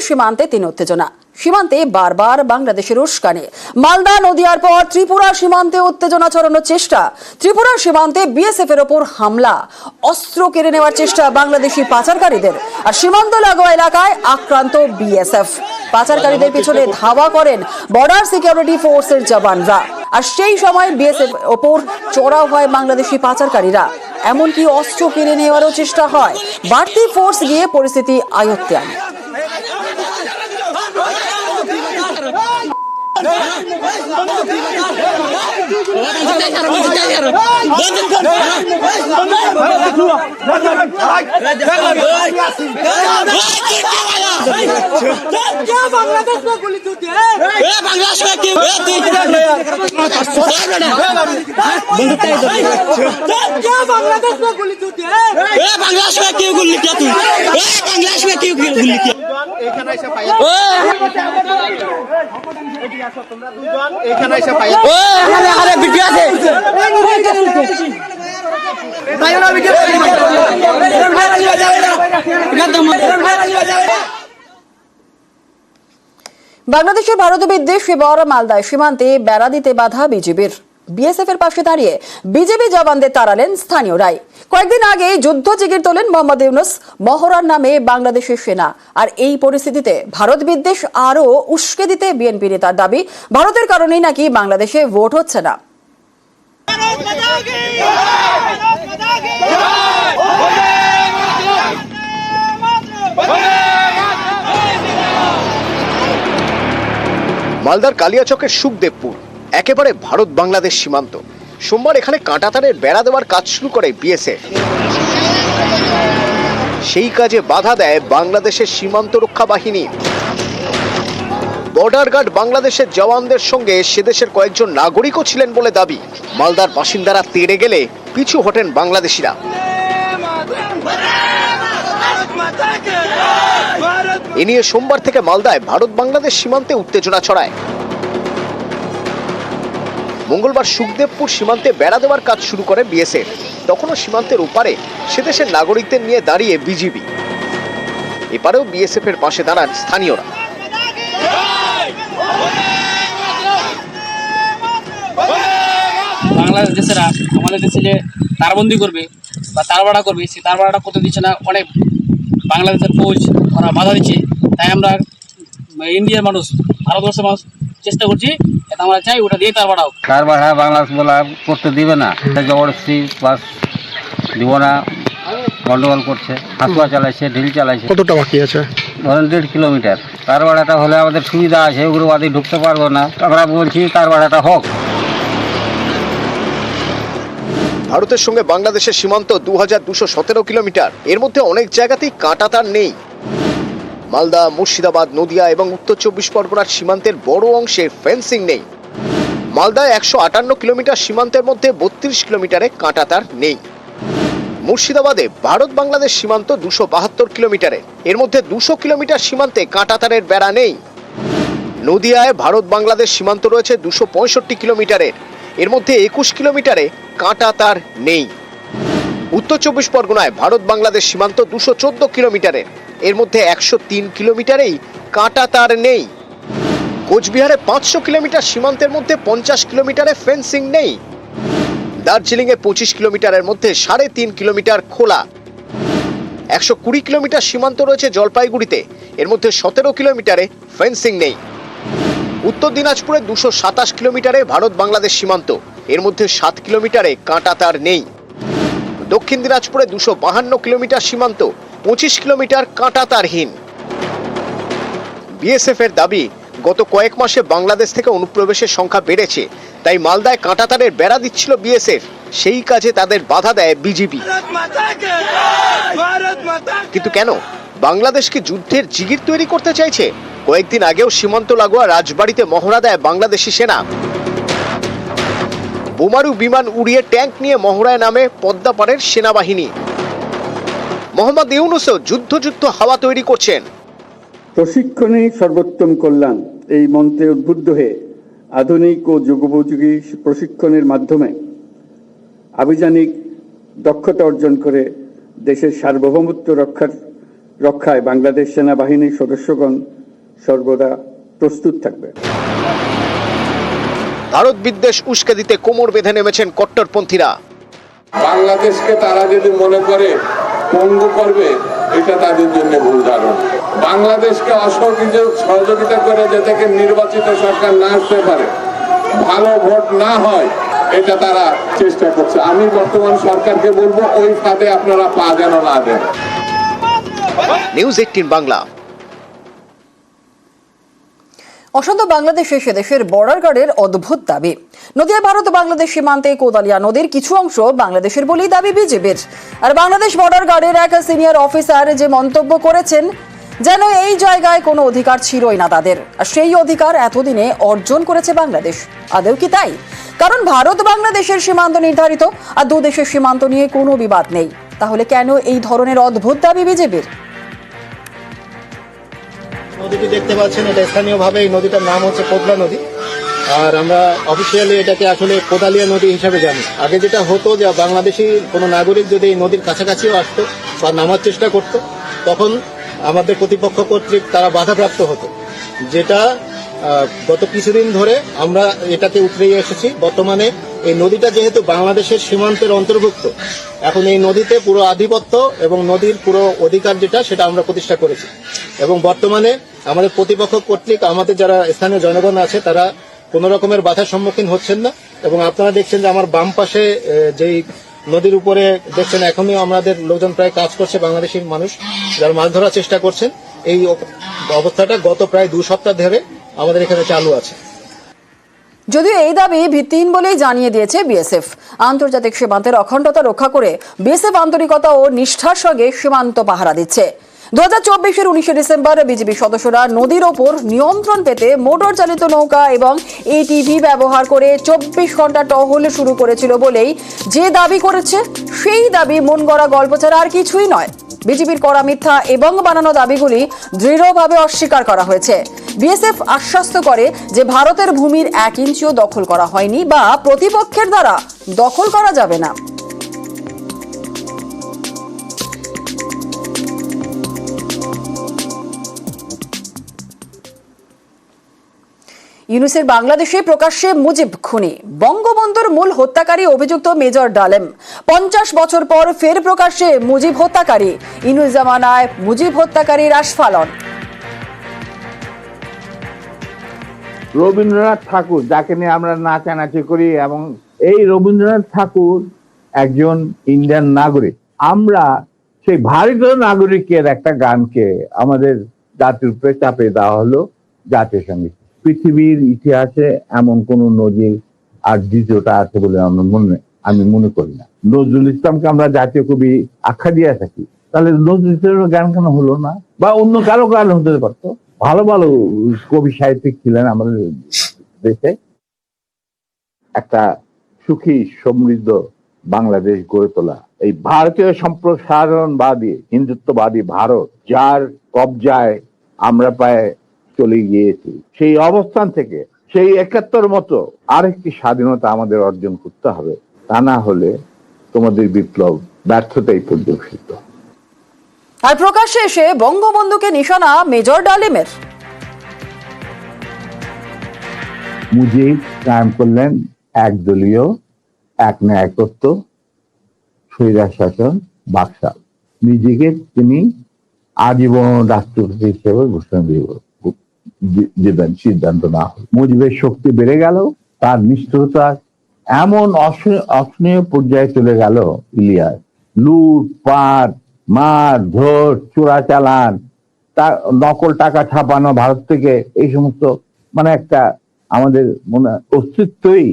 সীমান্তে ৩ উত্তেজনা। সীমান্তে বারবার বাংলাদেশের উস্কানি। মালদা নদিয়ার পর ত্রিপুরা সীমান্তে উত্তেজনা ছড়ানোর চেষ্টা। ত্রিপুরা সীমান্তে বিএসএফ এর ওপর হামলা, অস্ত্র কেড়ে নেওয়ার চেষ্টা বাংলাদেশি পাচারকারীদের। আর সীমান্ত লাগোয়া এলাকায় আক্রান্ত বিএসএফ। পাচারকারীদের পিছনে ধাওয়া করেন বর্ডার সিকিউরিটি ফোর্সের জওয়ানরা। আর সেই সময় বিএসএফ ওপর চড়াও হয় বাংলাদেশি পাচারকারীরা। এমনকি অস্ত্র কেড়ে নেওয়ারও চেষ্টা হয়। বাড়তি ফোর্স গিয়ে পরিস্থিতি আয়ত্তে আনে। বাংলাদেশের ভারত বিদ্বেষ এবার মালদায় সীমান্তে বেড়া দিতে বাধা বিজেপির। বিএসএফ এর পাশে দাঁড়িয়ে বিজেপি জওয়ানদের তাড়ালেন স্থানীয়রাই। কয়েকদিন আগে যুদ্ধ জিগির তোলেন মোহাম্মদ ইউনুস, মহড়ার নামে বাংলাদেশের সেনা। আর এই পরিস্থিতিতে ভারত বিদ্বেষ আরও উস্কে দিতে বিএনপি নেতার দাবি, ভারতের কারণেই নাকি বাংলাদেশে ভোট হচ্ছে না। মালদার কালিয়াচকের সুখদেবপুর একেবারে ভারত বাংলাদেশ সীমান্ত। সোমবার এখানে কাঁটাতারের বেড়া দেওয়ার কাজ শুরু করে বিএসএফ। সেই কাজে বাধা দেয় বাংলাদেশের সীমান্ত রক্ষা বাহিনী। বর্ডার গার্ড বাংলাদেশের জওয়ানদের সঙ্গে সেদেশের কয়েকজন নাগরিকও ছিলেন বলে দাবি। মালদার বাসিন্দারা তেড়ে গেলে পিছু হটেন বাংলাদেশিরা। এ নিয়ে সোমবার থেকে মালদায় ভারত বাংলাদেশ সীমান্তে উত্তেজনা ছড়ায়। মঙ্গলবার সুখদেবপুর সীমান্তে বেড়া দেওয়ার কাজ শুরু করে বিএসএফ। তখনও সীমান্তের ওপারে সেদেশের নাগরিকদের নিয়ে দাঁড়িয়ে বিজিবি। এপারেও বিএসএফ এর পাশে দাঁড়ান স্থানীয়রা। বাংলাদেশেরা আমাদের দেশে যে তারবন্দি করবে বা তারবাড়া করবে, সেই তারবাড়াটা করতে দিচ্ছে না। অনেক বাংলাদেশের ফৌজ ওরা বাধা দিচ্ছে। তাই আমরা ইন্ডিয়ার মানুষ, ভারতবর্ষের মানুষ চেষ্টা করছি, এটা আমরা চাই ওটা দিয়ে তারবাড়াও। তারবাড়া বাংলাদেশ বলা করতে দিবে না, জবরদস্তি বাস দিব না, গন্ডগোল করছে, হাসুয়া চালাইছে, ঢিল চালাইছে। কতটা বাকি আছে? ধরেন 1.5 কিলোমিটার। তারবাড়াটা হলে আমাদের সুবিধা আছে, উগ্রবাদী ঢুকতে পারবো না। আমরা বলছি তারবাড়াটা হোক। ভারতের সঙ্গে বাংলাদেশের সীমান্ত 2217 কিলোমিটার। এর মধ্যে অনেক জায়গাতেই কাঁটাতার নেই। মালদা, মুর্শিদাবাদ, নদিয়া এবং উত্তর 24 পরগনার সীমান্তের বড় অংশে ফেন্সিং নেই। মালদায় 158 কিলোমিটার সীমান্তের মধ্যে 32 কিলোমিটারে কাঁটাতার নেই। মুর্শিদাবাদে ভারত বাংলাদেশ সীমান্ত 272 কিলোমিটারে। এর মধ্যে 200 কিলোমিটার সীমান্তে কাঁটাতারের বেড়া নেই। নদিয়ায় ভারত বাংলাদেশ সীমান্ত রয়েছে 265 কিলোমিটারের। এর মধ্যে 21 কিলোমিটারে কাঁটাতার নেই। উত্তর 24 পরগনায় ভারত বাংলাদেশ সীমান্ত 214 কিলোমিটারের। এর মধ্যে 103 কিলোমিটারেই কাঁটাতার নেই। কোচবিহারে 500 কিলোমিটার সীমান্তের মধ্যে 50 কিলোমিটারে ফেন্সিং নেই। দার্জিলিংয়ে 25 কিলোমিটারের মধ্যে 3.5 কিলোমিটার খোলা। 120 কিলোমিটার সীমান্ত রয়েছে জলপাইগুড়িতে। এর মধ্যে 17 কিলোমিটারে ফেন্সিং নেই। উত্তর দিনাজপুরে 227 কিলোমিটারে ভারত বাংলাদেশ সীমান্ত। এর মধ্যে 7 কিলোমিটারে কাঁটাতার নেই। দক্ষিণ দিনাজপুরে 252 কিলোমিটার সীমান্ত, 25 কিলোমিটার কাঁটাতারহীন। বিএসএফ এর দাবি, গত কয়েক মাসে বাংলাদেশ থেকে অনুপ্রবেশের সংখ্যা বেড়েছে, তাই মালদায় কাঁটাতারের বেড়া দিচ্ছিল বিএসএফ। সেই কাজে তাদের বাধা দেয় বিজিবি। কিন্তু কেন? বাংলাদেশ কি যুদ্ধের জিগির তৈরি করতে চাইছে? কয়েকদিন আগেও সীমান্ত লাগোয়া রাজবাড়িতে মহড়া দেয় বাংলাদেশি সেনা। বোমারু বিমান উড়িয়ে ট্যাঙ্ক নিয়ে মহড়ায় নামে পদ্মাপাড়ের সেনাবাহিনী। মোহাম্মদ ইউনুসও যুদ্ধ হাওয়া তৈরি করছেন। প্রশিক্ষণে সর্বোত্তম কল্যাণ এই মন্ত্রে উদ্বুদ্ধ হয়ে আধুনিক ও যুগোপযোগী প্রশিক্ষণের মাধ্যমে আভিযানিক দক্ষতা অর্জন করে দেশের সার্বভৌমত্ব রক্ষার রক্ষায় বাংলাদেশ সেনাবাহিনীর সদস্যগণ সর্বদা প্রস্তুত থাকবে। ভারত বিদ্বেষ উস্কে দিতে কোমর বেঁধে নেমেছেন কট্টরপন্থীরা। বাংলাদেশকে তারা যদি মনে করে পঙ্গু করবে, এটা তাদের জন্য ভুল ধারণা। বাংলাদেশকে সহযোগিতা করে যাতে নির্বাচিত সরকার না আসতে পারে, ভালো ভোট না হয়, এটা তারা চেষ্টা করছে। আমি বর্তমান সরকারকে বলবো ওই ফাঁদে আপনারা পা যেন না দেন। নিউজ 18 বাংলা। অশান্ত বাংলাদেশে সে দেশের বর্ডার গার্ডের অদ্ভুত দাবি। নদিয়া ভারত বাংলাদেশ সীমান্তে কোদালিয়া নদীর কিছু অংশ বাংলাদেশের বলেই দাবি বিজেপির। আর বাংলাদেশ বর্ডার গার্ডের এক সিনিয়র অফিসার যে মন্তব্য করেছেন, যেন এই জায়গায় কোনো অধিকার ছিলই না তাদের, আর সেই অধিকার এতদিনে অর্জন করেছে বাংলাদেশ। আদৌ কি তাই? কারণ ভারত বাংলাদেশের সীমান্ত নির্ধারিত, আর দু দেশের সীমান্ত নিয়ে কোনো বিবাদ নেই। তাহলে কেন এই ধরনের অদ্ভুত দাবি বিজেপির? নদীটি দেখতে পাচ্ছেন, এটা স্থানীয়ভাবে এই নদীটার নাম হচ্ছে কোদলা নদী, আর আমরা অফিসিয়ালি এটাকে আসলে কোদালিয়া নদী হিসাবে জানি। আগে যেটা হতো যে বাংলাদেশি কোনো নাগরিক যদি এই নদীর কাছাকাছিও আসতো বা নামার চেষ্টা করত, তখন আমাদের প্রতিপক্ষ কর্তৃক তারা বাধাপ্রাপ্ত হতো, যেটা গত কিছুদিন ধরে আমরা এটাকে উতরিয়ে এসেছি। বর্তমানে এই নদীটা যেহেতু বাংলাদেশের সীমান্তের অন্তর্ভুক্ত, এখন এই নদীতে পুরো আধিপত্য এবং নদীর পুরো অধিকার যেটা, সেটা আমরা প্রতিষ্ঠা করেছি। এবং বর্তমানে আমাদের প্রতিপক্ষ কর্তৃক আমাদের যারা স্থানীয় জনগণ আছে, তারা কোনো রকমের বাধার সম্মুখীন হচ্ছেন না। এবং আপনারা দেখছেন যে আমার বাম পাশে যেই নদীর উপরে দেখছেন, এখনই আমাদের লোকজন প্রায় কাজ করছে, বাংলাদেশি মানুষ যারা মাছ ধরার চেষ্টা করছেন। এই অবস্থাটা গত প্রায় 2 সপ্তাহ ধরে আমাদের এখানে চালু আছে। যদিও এই দাবি ভিত্তিহীন বলেই জানিয়ে দিয়েছে বিএসএফ। আন্তর্জাতিক সীমান্তের অখণ্ডতা রক্ষা করে বিএসএফ আন্তরিকতা ও নিষ্ঠার সঙ্গে সীমান্ত পাহারা দিচ্ছে। 2024-এর 19 ডিসেম্বর বিজেপি সদস্যরা নদীর ওপর নিয়ন্ত্রণ পেতে মোটর চালিত নৌকা এবং এটিভি ব্যবহার করে 24 ঘন্টা টহল শুরু করেছিল বলেই যে দাবি করেছে, সেই দাবি মন গড়া গল্প ছাড়া আর কিছুই নয়। বিজেপির করা মিথ্যা এবং বানানো দাবিগুলি দৃঢ়ভাবে অস্বীকার করা হয়েছে। বিএসএফ আশ্বস্ত করে যে ভারতের ভূমির 1 ইঞ্চিও দখল করা হয়নি বা প্রতিপক্ষের দ্বারা দখল করা যাবে না। ইউনুসের বাংলাদেশে প্রকাশ্যে মুজিব খুনি। বঙ্গবন্ধুর মূল হত্যাকারী অভিযুক্ত মেজর ডালেম 50 বছর পর ফের প্রকাশ্যে মুজিব হত্যাকারী। ইউনুস জামানায় মুজিব হত্যাকারীর আস্ফালন। রবীন্দ্রনাথ ঠাকুর, যাকে নিয়ে আমরা নাচানাচি করি, এবং এই রবীন্দ্রনাথ ঠাকুর একজন ইন্ডিয়ান নাগরিক। আমরা সেই ভারতীয় নাগরিকের একটা গানকে আমাদের জাতির উপরে চাপিয়ে দেওয়া হলো জাতীয় সঙ্গীত। পৃথিবীর ইতিহাসে এমন কোন নজির আর দ্বিতীয়টা আছে বলে আমি মনে করি না। নজরুল ইসলামকে আমরা জাতীয় কবি আখ্যা দিয়ে থাকি, তাহলে নজরুল ইসলামের গান কেন হলো না? বা অন্য কারো গান হতে পারতো। ভালো ভালো কবি সাহিত্যিক ছিলেন আমাদের দেশে। একটা সুখী সমৃদ্ধ বাংলাদেশ গড়ে তোলা, এই ভারতীয় সম্প্রসারণবাদী হিন্দুত্ববাদী ভারত, যার কবজায় আমরা প্রায় চলে গিয়েছি, সেই অবস্থান থেকে সেই 71 মতো আরেকটি স্বাধীনতা আমাদের অর্জন করতে হবে। তা না হলে তোমাদের বিপ্লব ব্যর্থতাই পর্যবেসিত। আর প্রকাশ্যে এসে বঙ্গবন্ধুকে নিশানা মেজর ডালিমের। মুজিব কায়েম করলেন একদলীয় এক ন্যায়তত্ত্ব, স্বৈরাচার শাসন, বাকশাল। নিজেকে তিনি আজীবন রাষ্ট্রপতি হিসেবে ঘোষণা দিবেন সিদ্ধান্ত না হল। মুজিবের শক্তি বেড়ে গেল, তার নিষ্ঠুরতা এমন অসহনীয় পর্যায়ে চলে গেল। ইলিয়াস লুট পাট, মার ধর, চোরাচালান, নকল টাকা ছাপানো ভারত থেকে, এই সমস্ত মানে একটা আমাদের মনে অস্তিত্বই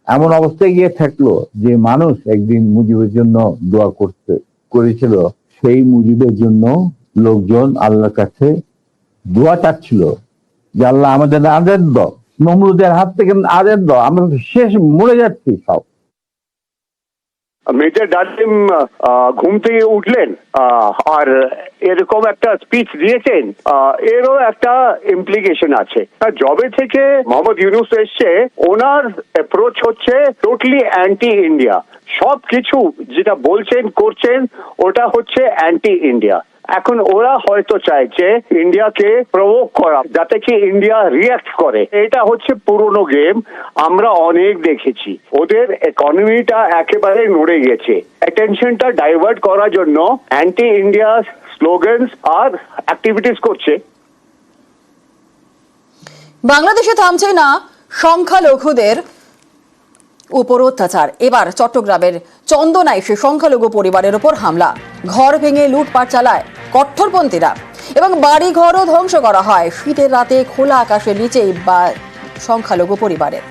এমন অবস্থায় গিয়ে থাকলো যে মানুষ একদিন মুজিবের জন্য দোয়া করেছিল। সেই মুজিবের জন্য লোকজন আল্লাহর কাছে দোয়া চাচ্ছিল যে আল্লাহ আমাদের আদেশ দাও, নমরুদের হাত থেকে আদেশ দাও, আমরা শেষ মরে যাচ্ছি সব। মেজর ডালিম ঘুম থেকে উঠলেন আর এরকম একটা স্পিচ দিয়েছেন, এরও একটা ইমপ্লিকেশন আছে। জবে থেকে মোহাম্মদ ইউনুস এসছে, ওনার অ্যাপ্রোচ হচ্ছে টোটালি অ্যান্টি ইন্ডিয়া। সব কিছু যেটা বলছেন করছেন ওটা হচ্ছে অ্যান্টি ইন্ডিয়া। এখন ওরা হয়তো চাইছে ইন্ডিয়াকে প্রভোক করা, যাতে কি ইন্ডিয়া রিয়াক্ট করে। এটা হচ্ছে পুরনো গেম, আমরা অনেক দেখেছি। ওদের ইকোনমিটা একেবারে নড়ে গেছে। অ্যাটেনশনটা ডাইভার্ট করার জন্য অ্যান্টি ইন্ডিয়া স্লোগানস আর অ্যাক্টিভিটিস করছে। বাংলাদেশে থামছে না সংখ্যালঘুদের উপর অত্যাচার। এবার চট্টগ্রামের চন্দনায় সে সংখ্যালঘু পরিবারের উপর হামলা, ঘর ভেঙে লুটপাট চালায় কট্টরপন্থীরা এবং বাড়ি ঘরও ধ্বংস করা হয়। শীতের রাতে খোলা আকাশের নিচেই সংখ্যালঘু পরিবারের।